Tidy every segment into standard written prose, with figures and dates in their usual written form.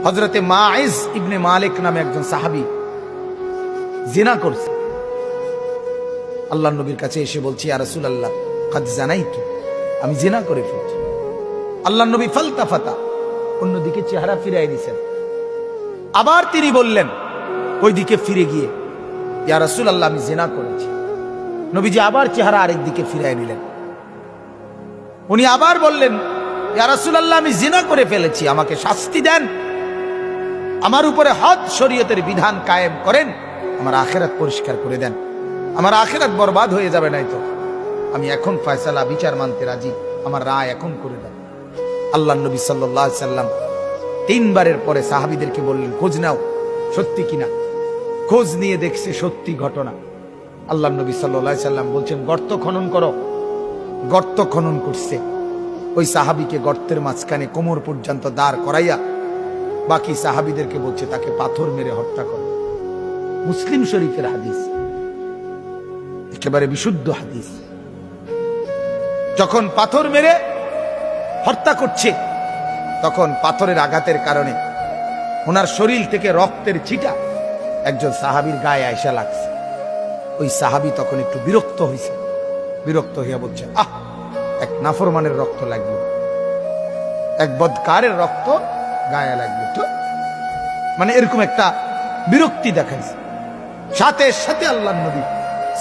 হযরতে মাইজ ইবনে মালিক নামে একজন সাহাবী জিনা করছে। আল্লাহর নবীর কাছে এসে বলছি, ইয়া রাসূলুল্লাহ কাদ জানাইতু, আমি জিনা করে ফেলেছি। আল্লাহর নবী ফালতাফাতা, অন্যদিকে চেহারা ফিরাই দিয়েছেন। আবার তিনি বললেন ওইদিকে ফিরে গিয়ে, ইয়া রাসূলুল্লাহ আমি জিনা করেছি। নবীজি আবার চেহারা আরেক দিকে ফিরাই নিলেন। উনি আবার বললেন, ইয়া রাসূলুল্লাহ আমি জিনা করে ফেলেছি, আমাকে শাস্তি দেন, আমার উপরে হদ শরীয়তের বিধান কায়েম করেন, আমার আখিরাত পরিষ্কার করে দেন, আমার আখিরাত বরবাদ হয়ে যাবে নাই তো। আমি এখন ফয়সালা বিচার মানতে রাজি, আমার রায় এখন করে দেন। আল্লাহর নবী সাল্লাল্লাহু আলাইহি সাল্লাম তিনবারের পরে সাহাবীদেরকে বললেন, খোঁজ নাও সত্যি কিনা। খোঁজ নিয়ে দেখছে সত্যি ঘটনা। আল্লাহর নবী সাল্লাল্লাহু আলাইহি সাল্লাম বলছেন, গর্ত খনন করো। গর্ত খনন করছে। ওই সাহাবীকে গর্তের মাঝখানে কোমর পর্যন্ত দাঁড় করাইয়া বাকি সাহাবীদেরকে বলছে তাকে পাথর মেরে হত্যা করো। মুসলিম শরীফের হাদিস, একেবারে বিশুদ্ধ হাদিস। যখন পাথর মেরে হত্যা করছে, তখন পাথরের আঘাতের কারণে ওনার শরীর থেকে রক্তের ছিটা একজন সাহাবীর গায়ে আয়সা লাগছে। ওই সাহাবী তখন একটু বিরক্ত হয়েছে। বিরক্ত হইয়া বলছে, আহ, এক নাফরমানের রক্ত লাগলো, এক বদকারের রক্ত গায়ে লাগলো, তো মানে এরকম একটা বিরক্তি দেখাইছে। সাথে সাথে আল্লাহর নবী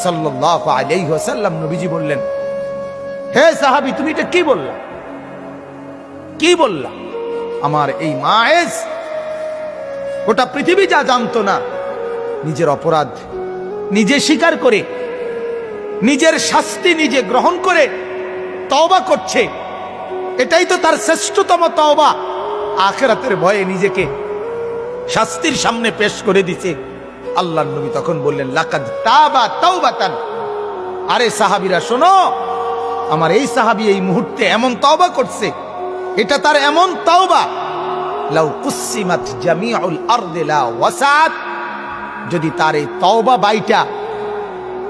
সাল্লাল্লাহু আলাইহি ওয়াসাল্লাম নবীজি বললেন, হে সাহাবী তুমি এটা কি বললা, কি বললা? আমার এই মায়েজ গোটা পৃথিবী যা জানতো না, নিজের অপরাধ নিজে স্বীকার করে, নিজের শাস্তি নিজে গ্রহণ করে তওবা করছে। এটাই তো তার শ্রেষ্ঠতম তওবা। আখিরাতের ভয়ে নিজেকে শাস্তির সামনে পেশ করে দিছে। আল্লাহর নবী তখন বললেন, লাকাদ তাবা তাওবাতান, আরে সাহাবীরা শোনো, আমার এই সাহাবী এই মুহূর্তে এমন তওবা করছে, এটা তার এমন তওবা, লাউ কুসিমাত জামিউল আরদি লা ওয়াসাত, যদি তার এই তওবা বাইটা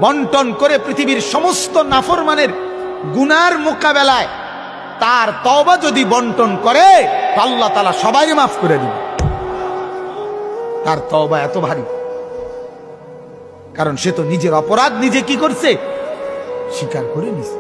বন্টন করে পৃথিবীর সমস্ত নাফরমানের গুনার মোকাবেলায় তার তওবা যদি বন্টন করে, আল্লাহ তাআলা সবাইকে মাফ করে দিবে। তার তওবা এত ভারী, কারণ সে তো নিজের অপরাধ নিজে কি করছে, স্বীকার করে নিছে।